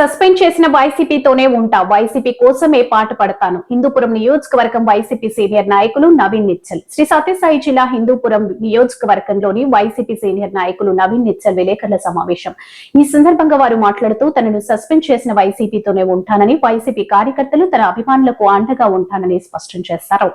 Suspend చేసిన వైసీపీతోనే ఉంటా, YCP కోసమే పాట పడతాను. హిందూపురం నియోజకవర్గం వైసీపీ సీనియర్ నాయకులు నవీన్ నిచ్చల్. శ్రీ సత్యసాయి జిల్లా హిందూపురం నియోజకవర్గంలోని వైసీపీ సీనియర్ నాయకులు నవీన్ నిచ్చల్ విలేకరుల సమావేశం. ఈ సందర్భంగా వారు మాట్లాడుతూ తనను సస్పెండ్ చేసిన వైసీపీతోనే ఉంటానని, వైసీపీ కార్యకర్తలు తన అభిమానులకు అండగా ఉంటానని స్పష్టం చేశారు.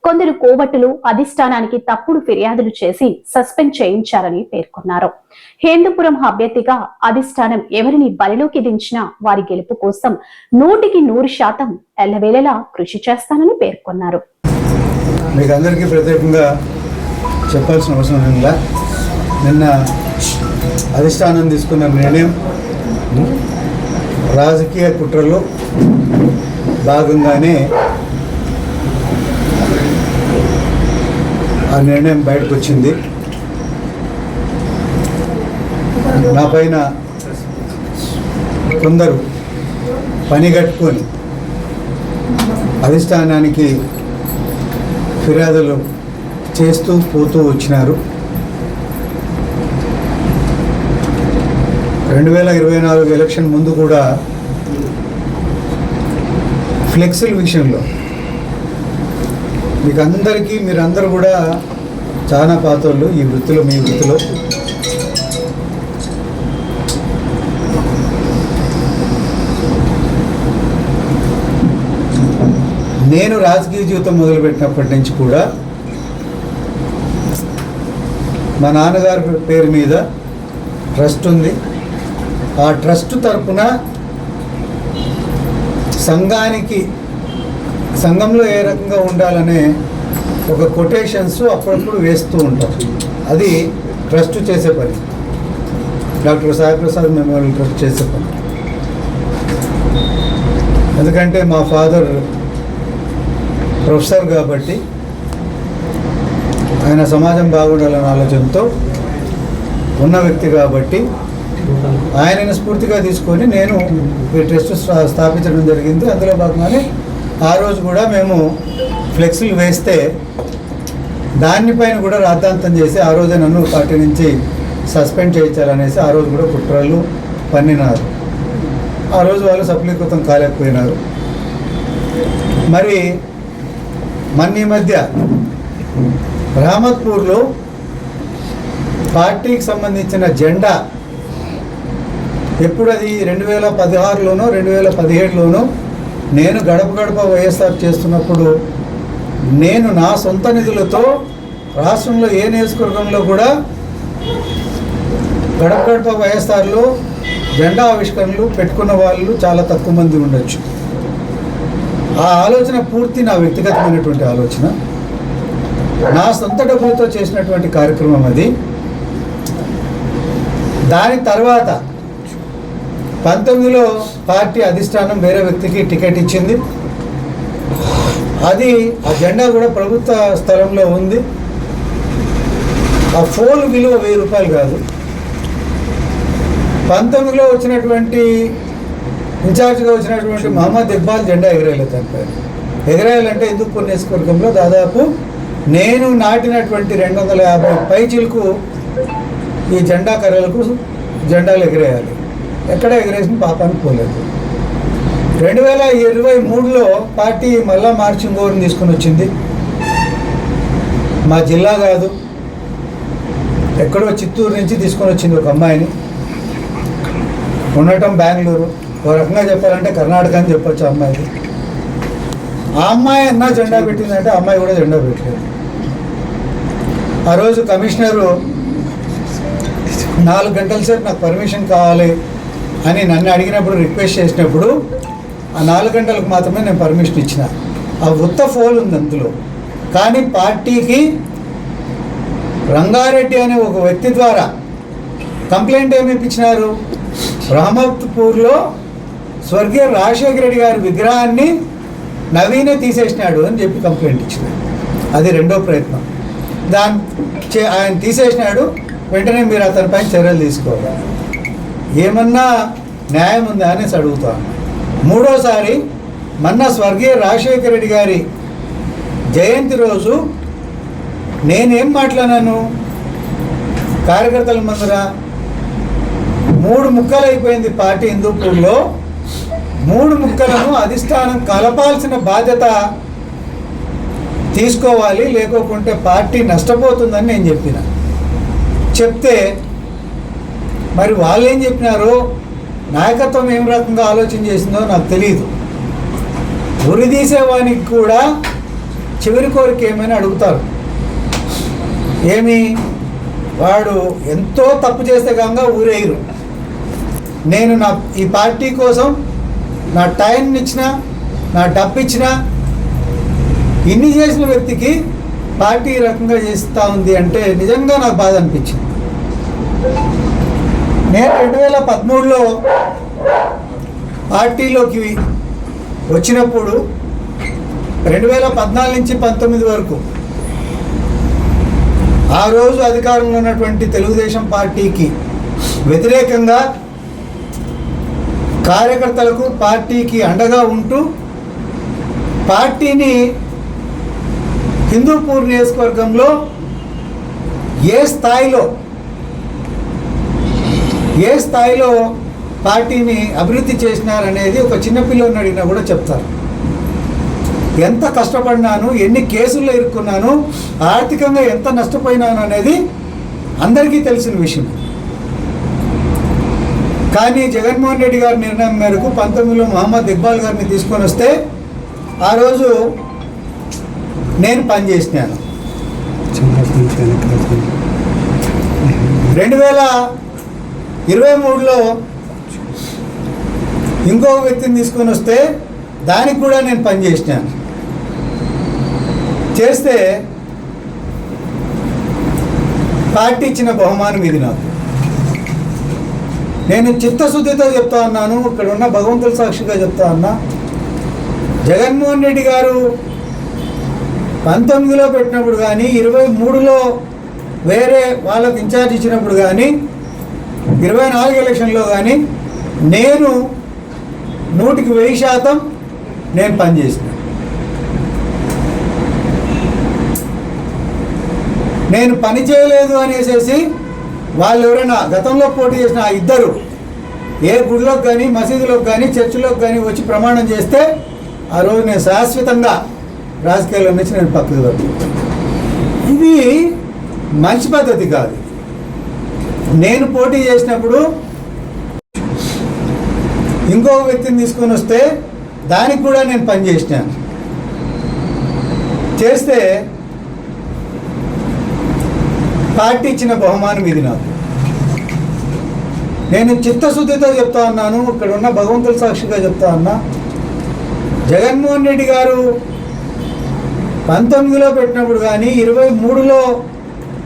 కొందరు కోవట్టులు అధిష్టానానికి తప్పుడు ఫిర్యాదులు చేసి సస్పెండ్ చేయించారని పేర్కొన్నారు. హిందూపురం అభ్యర్థిగా అధిష్టానం ఎవరిని బరిలోకి దించినా వారి గెలుపు కోసం 100% ఎల్లవేళలా కృషి చేస్తానని పేర్కొన్నారు. మీకు అందరికీ ప్రత్యేకంగా చెప్పాల్సిన అవసరం ఉందా? నిన్న అధిష్టానం తీసుకున్న నిర్ణయం రాజకీయ కుట్రలో భాగంగానే ఆ నిర్ణయం బయటకు వచ్చింది. నా పైన కొందరు పనిగట్టుకొని అధిష్టానానికి ఫిర్యాదులు చేస్తూ పోతూ వచ్చినారు. 2024 ఎలక్షన్ ముందు కూడా ఫ్లెక్సీల విషయంలో మీకు అందరికీ మీరందరూ కూడా చాలా పాతోళ్ళు ఈ వృత్తిలో, మీ వృత్తిలో. నేను రాజకీయ జీవితం మొదలుపెట్టినప్పటి నుంచి కూడా మా నాన్నగారి పేరు మీద ట్రస్ట్ ఉంది. ఆ ట్రస్ట్ తరపున సంఘంలో ఏ రకంగా ఉండాలనే ఒక కొటేషన్స్ అప్పుడప్పుడు వేస్తూ ఉంటాం. అది ట్రస్ట్ చేసే పని, డాక్టర్ సాయిప్రసాద్ మెమోరియల్ ట్రస్ట్ చేసే పని. ఎందుకంటే మా ఫాదర్ ప్రొఫెసర్ కాబట్టి ఆయన సమాజం బాగుండాలనే ఆలోచనతో ఉన్న వ్యక్తి కాబట్టి ఆయనను స్ఫూర్తిగా తీసుకొని నేను ఈ ట్రస్ట్ స్థాపించడం జరిగింది. అందులో భాగంగానే ఆ రోజు కూడా మేము ఫ్లెక్సీలు వేస్తే దానిపైన కూడా రాద్ధాంతం చేసి ఆ రోజే నన్ను పార్టీ నుంచి సస్పెండ్ చేయించాలనేసి ఆ రోజు కూడా కుట్రలు పన్నినారు. ఆ రోజు వాళ్ళు సఫలీకృతం కాలేకపోయినారు. మరి ఈ మధ్య రహమత్పూర్లో పార్టీకి సంబంధించిన జెండా ఎప్పుడు అది 2016లోనో 2017లోనో నేను గడప గడప వైఎస్ఆర్ చేస్తున్నప్పుడు నేను నా సొంత నిధులతో రాష్ట్రంలో ఏ నియోజకవర్గంలో కూడా గడప గడప వైఎస్ఆర్లో జెండా ఆవిష్కరణలు పెట్టుకున్న వాళ్ళు చాలా తక్కువ మంది ఉండొచ్చు. ఆ ఆలోచన పూర్తి నా వ్యక్తిగతమైనటువంటి ఆలోచన, నా సొంత డబ్బులతో చేసినటువంటి కార్యక్రమం అది. దాని తర్వాత 19లో పార్టీ అధిష్టానం వేరే వ్యక్తికి టికెట్ ఇచ్చింది. అది ఆ జెండా కూడా ప్రభుత్వ స్థలంలో ఉంది. ఆ ఫోన్ విలువ 1000 రూపాయలు కాదు. 19లో వచ్చినటువంటి ఇన్ఛార్జ్గా వచ్చినటువంటి మహమ్మద్ ఇక్బాల్ జెండా ఎగరేయలేదు. దానిపైన ఎగరేయాలంటే హిందూపూర్ నియోజకవర్గంలో దాదాపు నేను నాటినటువంటి 250 పైచిలకు ఈ జెండా కర్రలకు జెండాలు ఎగరేయాలి. ఎక్కడ ఎగరేసిన పాపానికి పోలేదు. 2023లో పార్టీ మళ్ళా మార్చింగ్ ఓవర్ని తీసుకొని వచ్చింది. మా జిల్లా కాదు, ఎక్కడో చిత్తూరు నుంచి తీసుకొని వచ్చింది ఒక అమ్మాయిని. ఉండటం బెంగళూరు, ఒక రకంగా చెప్పాలంటే కర్ణాటక అని చెప్పొచ్చు అమ్మాయిది. ఆ అమ్మాయి అన్నా జెండా పెట్టిందంటే ఆ అమ్మాయి కూడా జెండా పెట్టలేదు. ఆ రోజు కమిషనరు 4 గంటల సేపు నాకు పర్మిషన్ కావాలి అని నన్ను అడిగినప్పుడు, రిక్వెస్ట్ చేసినప్పుడు ఆ 4 గంటలకు మాత్రమే నేను పర్మిషన్ ఇచ్చిన. ఆ ఉత్త ఫోన్ ఉంది అందులో. కానీ పార్టీకి రంగారెడ్డి అనే ఒక వ్యక్తి ద్వారా కంప్లైంట్ ఏమి ఇప్పించినారు? రహమత్పూర్లో స్వర్గీయ రాజశేఖర రెడ్డి గారి విగ్రహాన్ని నవీనే తీసేసినాడు అని చెప్పి కంప్లైంట్ ఇచ్చినాడు. అది రెండో ప్రయత్నం. ఆయన తీసేసినాడు, వెంటనే మీరు అతనిపై చర్యలు తీసుకోవాలి. ఏమన్నా న్యాయం ఉందా అనేసి అడుగుతాను. మూడోసారి మొన్న స్వర్గీయ రాజశేఖర రెడ్డి గారి జయంతి రోజు నేనేం మాట్లాడాను? కార్యకర్తల ముందర 3 ముక్కలు అయిపోయింది పార్టీ హిందూపూర్లో. మూడు ముక్కలను అధిష్టానం కలపాల్సిన బాధ్యత తీసుకోవాలి, లేకోకుంటే పార్టీ నష్టపోతుందని నేను చెప్తే మరి వాళ్ళు ఏం చెప్పినారో, నాయకత్వం ఏం రకంగా ఆలోచన చేసిందో నాకు తెలియదు. ఉరి తీసేవానికి కూడా చివరి కోరిక ఏమైనా అడుగుతారు. ఏమి, వాడు ఎంతో తప్పు చేస్తే కాగా ఊరేయరు. నేను ఈ పార్టీ కోసం నా టైం ఇచ్చినా, నా డబ్బు ఇచ్చినా, ఇన్ని చేసిన వ్యక్తికి పార్టీ ఈ రకంగా చేస్తూ ఉంది అంటే నిజంగా నాకు బాధ అనిపించింది. నేను 2013లో పార్టీలోకి వచ్చినప్పుడు 2014 నుంచి 19 వరకు ఆ రోజు అధికారంలో ఉన్నటువంటి తెలుగుదేశం పార్టీకి వ్యతిరేకంగా కార్యకర్తలకు, పార్టీకి అండగా ఉంటూ పార్టీని హిందూపూర్ నియోజకవర్గంలో ఏ స్థాయిలో పార్టీని అభివృద్ధి చేసినారనేది ఒక చిన్నపిల్లని అడిగినా కూడా చెప్తారు. ఎంత కష్టపడినాను, ఎన్ని కేసుల్లో ఇరుక్కున్నాను, ఆర్థికంగా ఎంత నష్టపోయినాను అనేది అందరికీ తెలిసిన విషయం. కానీ జగన్మోహన్ రెడ్డి గారి నిర్ణయం మేరకు 19లో మహమ్మద్ ఇక్బాల్ గారిని తీసుకొని వస్తే ఆ రోజు నేను పనిచేసినాను. 2023లో ఇంకొక వ్యక్తిని తీసుకొని వస్తే దానికి కూడా నేను పనిచేసినాను. చేస్తే పార్టీ ఇచ్చిన బహుమానం ఇది నాకు. నేను చిత్తశుద్ధితో చెప్తా ఉన్నాను, ఇక్కడ ఉన్న భగవంతుల సాక్షిగా చెప్తా ఉన్నా, జగన్మోహన్ రెడ్డి గారు 19లో పెట్టినప్పుడు కానీ, 23లో వేరే వాళ్ళకి ఇన్ఛార్జ్ ఇచ్చినప్పుడు కానీ, 24 ఎలక్షన్లో కానీ నేను 100% నేను పనిచేసిన. నేను పని చేయలేదు అనేసి వాళ్ళు ఎవరైనా గతంలో పోటీ చేసిన ఆ ఇద్దరు ఏ గుడిలోకి కానీ, మసీదులోకి కానీ, చర్చిలోకి కానీ వచ్చి ప్రమాణం చేస్తే ఆ రోజు నేను శాశ్వతంగా రాజకీయాల్లో నుంచి నేను పక్కకు వెళ్తాను. ఇది మంచి పద్ధతి కాదు. నేను పోటీ చేసినప్పుడు ఇంకొక వ్యక్తిని తీసుకొని వస్తే దానికి కూడా నేను పనిచేసినాను. చేస్తే పార్టీ ఇచ్చిన బహుమానం ఇది నాకు. నేను చిత్తశుద్ధితో చెప్తా ఉన్నాను, ఇక్కడ ఉన్న భగవంతుల సాక్షిగా చెప్తా ఉన్నా, జగన్మోహన్ రెడ్డి గారు 19లో పెట్టినప్పుడు కానీ, 23లో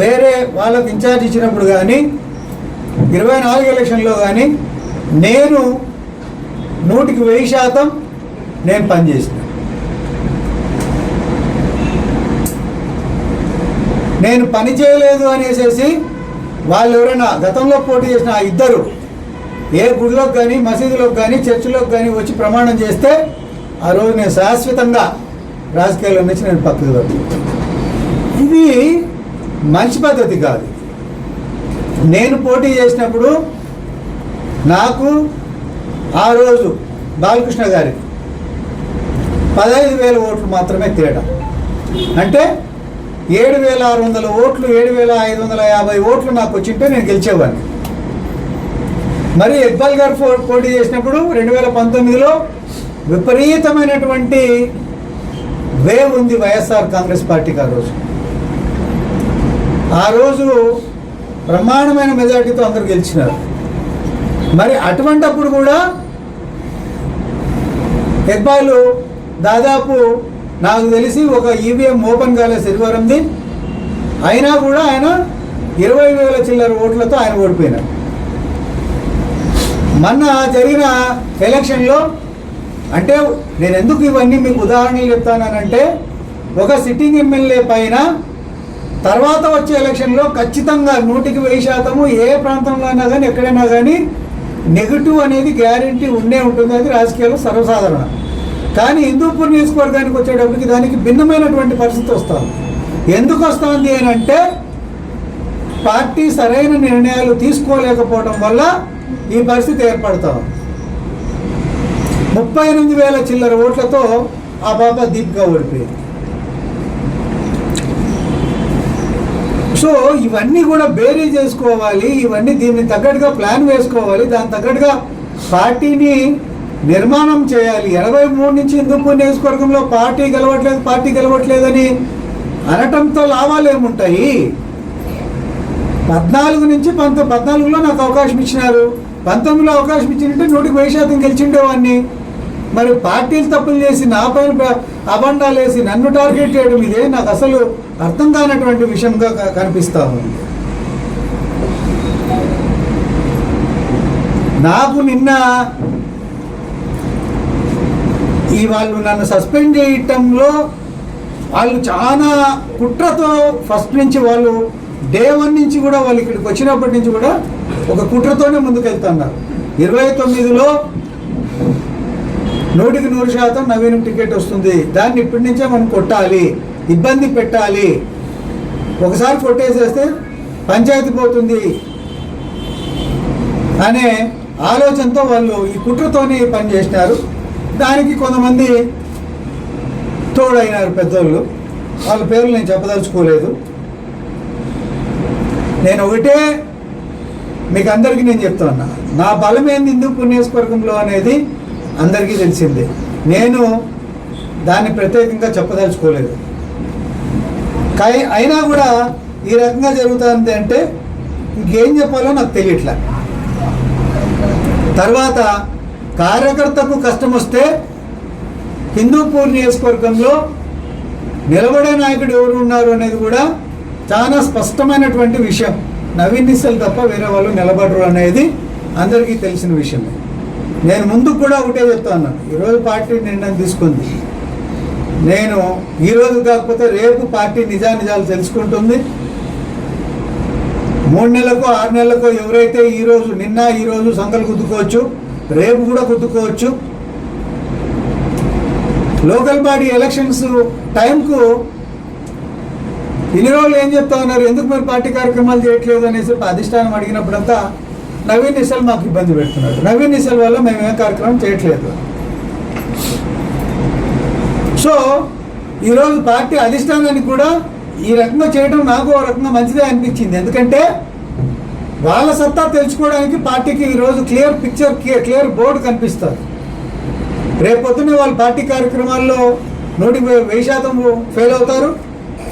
వేరే వాళ్ళకి ఇన్ఛార్జ్ ఇచ్చినప్పుడు కానీ, 24 ఎలక్షన్లో కానీ నేను 100% నేను పనిచేసిన. నేను పని చేయలేదు అనేసి వాళ్ళు ఎవరైనా గతంలో పోటీ చేసిన ఆ ఇద్దరు ఏ గుడిలోకి కానీ, మసీదులోకి కానీ, చర్చిలోకి కానీ వచ్చి ప్రమాణం చేస్తే ఆ రోజు నేను శాశ్వతంగా రాజకీయాల్లో నుంచి నేను పక్కకు వెళ్తాను. ఇది మంచి పద్ధతి కాదు. నేను పోటీ చేసినప్పుడు నాకు ఆ రోజు బాలకృష్ణ గారికి 15,000 ఓట్లు మాత్రమే తేడా. అంటే 7,600 ఓట్లు, 7,550 ఓట్లు నాకు వచ్చింటే నేను గెలిచేవాడిని. మరి ఇక్బాల్ గారు పోటీ చేసినప్పుడు 2019లో విపరీతమైనటువంటి వేవ్ ఉంది వైఎస్ఆర్ కాంగ్రెస్ పార్టీకి. ఆ రోజు బ్రహ్మాండమైన మెజార్టీతో అందరూ గెలిచినారు. మరి అటువంటప్పుడు కూడా ఇక్బాల్ దాదాపు నాకు తెలిసి ఒక ఈవీఎం ఓపెన్ కాలే శనివారంది, అయినా కూడా ఆయన 20,000 చిల్లర ఓట్లతో ఆయన ఓడిపోయినారు. మొన్న జరిగిన ఎలక్షన్లో, అంటే నేను ఎందుకు ఇవన్నీ మీకు ఉదాహరణలు చెప్తానంటే, ఒక సిట్టింగ్ ఎమ్మెల్యే పైన తర్వాత వచ్చే ఎలక్షన్లో ఖచ్చితంగా 100% ఏ ప్రాంతంలో అయినా కానీ, ఎక్కడైనా కానీ నెగిటివ్ అనేది గ్యారంటీ ఉండే ఉంటుంది. అది రాజకీయాల్లో సర్వసాధారణం. కానీ హిందూపూర్ నియోజకవర్గానికి వచ్చేటప్పటికి దానికి భిన్నమైనటువంటి పరిస్థితి వస్తుంది. ఎందుకు వస్తుంది అని అంటే, పార్టీ సరైన నిర్ణయాలు తీసుకోలేకపోవడం వల్ల ఈ పరిస్థితి ఏర్పడతాం. 38,000 చిల్లర ఓట్లతో ఆ పాప దీపిక ఓడిపోయింది. సో ఇవన్నీ కూడా బేరీ చేసుకోవాలి, ఇవన్నీ దీన్ని తగ్గట్టుగా ప్లాన్ వేసుకోవాలి, దాని తగ్గట్టుగా పార్టీని నిర్మాణం చేయాలి. 83 నుంచి హిందూపూర్ నియోజకవర్గంలో పార్టీ గెలవట్లేదని అనటంతో లాభాలు ఏముంటాయి? 14 నుంచి 14లో నాకు అవకాశం ఇచ్చినారు, 19లో అవకాశం ఇచ్చినట్టే 100% గెలిచిండేవాడిని. మరి పార్టీలు తప్పులు చేసి నా పైన అబండాలు వేసి నన్ను టార్గెట్ చేయడం ఇదే నాకు అసలు అర్థం కానటువంటి విషయంగా కనిపిస్తా ఉంది. నాకు నిన్న వాళ్ళు నన్ను సస్పెండ్ చేయటంలో వాళ్ళు చాలా కుట్రతో ఫస్ట్ నుంచి వాళ్ళు డే 1 నుంచి కూడా వాళ్ళు ఇక్కడికి వచ్చినప్పటి నుంచి కూడా ఒక కుట్రతోనే ముందుకెళ్తున్నారు. 29లో 100% నవీన్ టికెట్ వస్తుంది, దాన్ని ఇప్పటి నుంచే మనం కొట్టాలి, ఇబ్బంది పెట్టాలి, ఒకసారి కొట్టేసేస్తే పంచాయతీ పోతుంది అనే ఆలోచనతో వాళ్ళు ఈ కుట్రతోనే పనిచేసినారు. దానికి కొంతమంది తోడైనారు పెద్దోళ్ళు, వాళ్ళ పేర్లు నేను చెప్పదలుచుకోలేదు. నేను ఒకటే మీకు అందరికీ నేను చెప్తా ఉన్నా, నా బలం ఏంది హిందూపూర్ నియోజకవర్గంలో అనేది అందరికీ తెలిసిందే. నేను దాన్ని ప్రత్యేకంగా చెప్పదలుచుకోలేదు. అయినా కూడా ఈ రకంగా జరుగుతుంది అంటే ఇంకేం చెప్పాలో నాకు తెలియట్లే. తర్వాత కార్యకర్తకు కష్టం వస్తే హిందూపూర్ నియోజకవర్గంలో నిలబడే నాయకుడు ఎవరు ఉన్నారు అనేది కూడా చాలా స్పష్టమైనటువంటి విషయం. నవీన్ నిశ్చల్ తప్ప వేరే వాళ్ళు నిలబడరు అనేది అందరికీ తెలిసిన విషయమే. నేను ముందుకు కూడా ఒకటే చెప్తాను, ఈరోజు పార్టీ నిర్ణయం తీసుకుంది. నేను ఈరోజు కాకపోతే రేపు పార్టీ నిజాలు తెలుసుకుంటుంది. 3 నెలలకో 6 నెలలకో ఎవరైతే ఈరోజు సంఘాలు గుద్దుకోవచ్చు, రేపు కూడా గుద్దుకోవచ్చు. లోకల్ బాడీ ఎలక్షన్స్ టైంకు ఇన్ని రోజులు ఏం చెప్తా ఉన్నారు, ఎందుకు మరి పార్టీ కార్యక్రమాలు చేయట్లేదు అనేసి అధిష్టానం అడిగినప్పుడంతా నవీన్ నిశ్చల్ మాకు ఇబ్బంది పెడుతున్నాడు, నవీన్ నిశ్చల్ వల్ల మేము ఏం కార్యక్రమం చేయట్లేదు. సో ఈరోజు పార్టీ అధిష్టానానికి కూడా ఈ రకంగా చేయడం నాకు ఒక రకంగా మంచిదే అనిపించింది. ఎందుకంటే వాళ్ళ సత్తా తెలుసుకోవడానికి పార్టీకి ఈరోజు క్లియర్ బోర్డు కనిపిస్తారు. రేపొద్దునే వాళ్ళు పార్టీ కార్యక్రమాల్లో 100% ఫెయిల్ అవుతారు.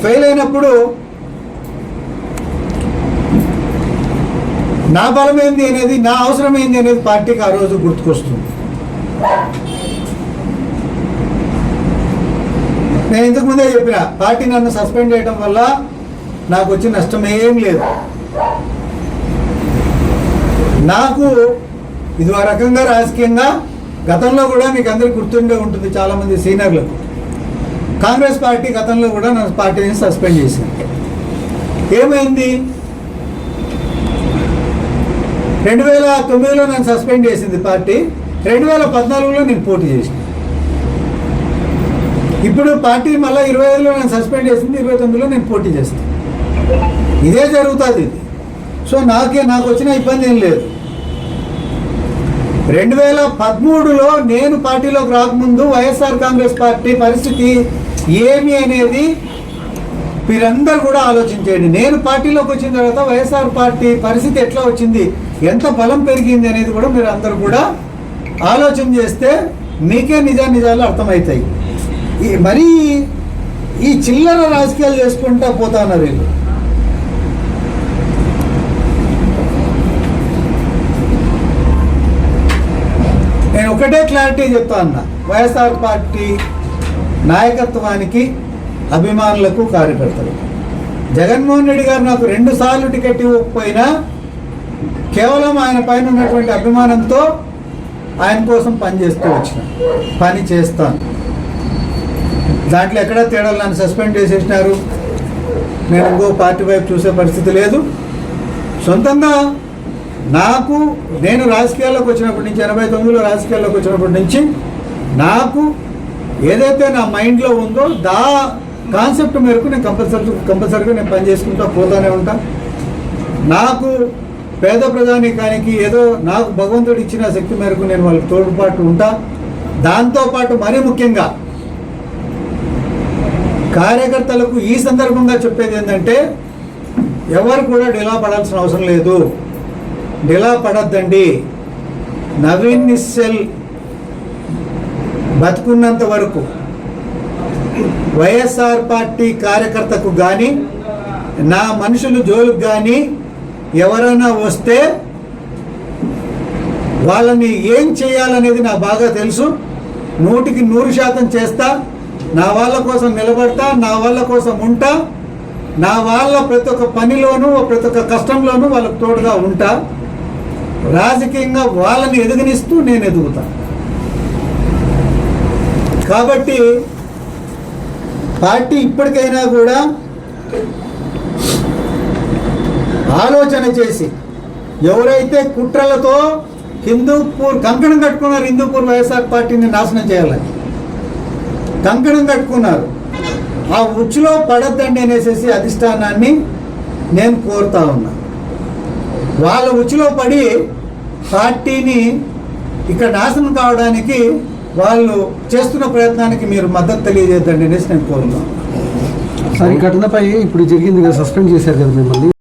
ఫెయిల్ అయినప్పుడు నా బలం ఏంది అనేది, నా అవసరం ఏంది అనేది పార్టీకి ఆ రోజు గుర్తుకొస్తుంది. నేను ఇంతకు ముందే చెప్పిన, పార్టీ నన్ను సస్పెండ్ చేయడం వల్ల నాకు వచ్చిన నష్టం ఏం లేదు. నాకు ఇది ఒక రకంగా రాజకీయంగా గతంలో కూడా మీకు అందరికీ గుర్తుండే ఉంటుంది, చాలామంది సీనియర్లకు. కాంగ్రెస్ పార్టీ గతంలో కూడా నా పార్టీని సస్పెండ్ చేసింది. ఏమైంది, 2009లో నన్ను సస్పెండ్ చేసింది పార్టీ, 2014లో నేను పోటీ చేసిన. ఇప్పుడు పార్టీ మళ్ళీ 25లో నన్ను సస్పెండ్ చేసింది, 29లో నేను పోటీ చేస్తాను. ఇదే జరుగుతుంది ఇది. సో నాకు వచ్చిన ఇబ్బంది ఏం లేదు. 2013లో నేను పార్టీలోకి రాకముందు వైఎస్ఆర్ కాంగ్రెస్ పార్టీ పరిస్థితి ఏమి అనేది మీరందరూ కూడా ఆలోచించండి. నేను పార్టీలోకి వచ్చిన తర్వాత వైఎస్ఆర్ పార్టీ పరిస్థితి ఎట్లా వచ్చింది, ఎంత బలం పెరిగింది అనేది కూడా మీరు అందరూ కూడా ఆలోచన చేస్తే మీకే నిజాలు అర్థమవుతాయి. మరీ ఈ చిల్లర రాజకీయాలు చేసుకుంటా పోతా ఉన్నారు వీళ్ళు. నేను ఒకటే క్లారిటీ చెప్తా ఉన్నా, వైఎస్ఆర్ పార్టీ నాయకత్వానికి, అభిమానులకు, కార్యకర్తలకు, జగన్మోహన్ రెడ్డి గారు నాకు 2 సార్లు టికెట్ ఇవ్వకపోయినా కేవలం ఆయన పైన ఉన్నటువంటి అభిమానంతో ఆయన కోసం పని చేస్తాను. దాంట్లో ఎక్కడా తేడాలు, నన్ను సస్పెండ్ చేసేసినారు, నేను ఇంకో పార్టీ వైపు చూసే పరిస్థితి లేదు. సొంతంగా నేను రాజకీయాల్లోకి వచ్చినప్పటి నుంచి, 89లో రాజకీయాల్లోకి వచ్చినప్పటి నుంచి నాకు ఏదైతే నా మైండ్లో ఉందో కాన్సెప్ట్ మేరకు నేను కంపల్సరీగా నేను పని చేసుకుంటా పోతానే ఉంటా. నాకు పేద ప్రజానీకానికి ఏదో నాకు భగవంతుడు ఇచ్చిన శక్తి మేరకు నేను వాళ్ళకి తోడ్పాటు ఉంటా. దాంతోపాటు మరీ ముఖ్యంగా కార్యకర్తలకు ఈ సందర్భంగా చెప్పేది ఏంటంటే, ఎవరు కూడా డిలా పడాల్సిన అవసరం లేదు. డిలా పడద్దండి. నవీన్ నిశ్చల్ బతుకున్నంత వరకు వైఎస్ఆర్ పార్టీ కార్యకర్తకు కానీ, నా మనుషులు జోలుకు కానీ ఎవరైనా వస్తే వాళ్ళని ఏం చేయాలనేది నాకు బాగా తెలుసు. 100% చేస్తా. నా వాళ్ళ కోసం నిలబడతా, నా వాళ్ళ కోసం ఉంటా, నా వాళ్ళ ప్రతి ఒక్క పనిలోనూ ప్రతి ఒక్క కష్టంలోనూ వాళ్ళకు తోడుగా ఉంటా. రాజకీయంగా వాళ్ళని ఎదుగునిస్తూ నేను ఎదుగుతా. కాబట్టి పార్టీ ఇప్పటికైనా కూడా ఆలోచన చేసి, ఎవరైతే కుట్రలతో హిందూపూర్ కంకణం కట్టుకున్నారు, హిందూపూర్ వైఎస్ఆర్ పార్టీని నాశనం చేయాలని కంకణం కట్టుకున్నారు, ఆ ఉచ్చులో పడద్దండి అనేసి అధిష్టానాన్ని నేను కోరుతా ఉన్నా. వాళ్ళ ఉచ్చులో పడి పార్టీని ఇక్కడ నాశనం కావడానికి వాళ్ళు చేస్తున్న ప్రయత్నానికి మీరు మద్దతు తెలియజేద్దండి అనేసి నేను కోరుతున్నాను. ఈ ఘటనపై ఇప్పుడు జరిగింది కదా, సస్పెండ్ చేశారు కదా మిమ్మల్ని.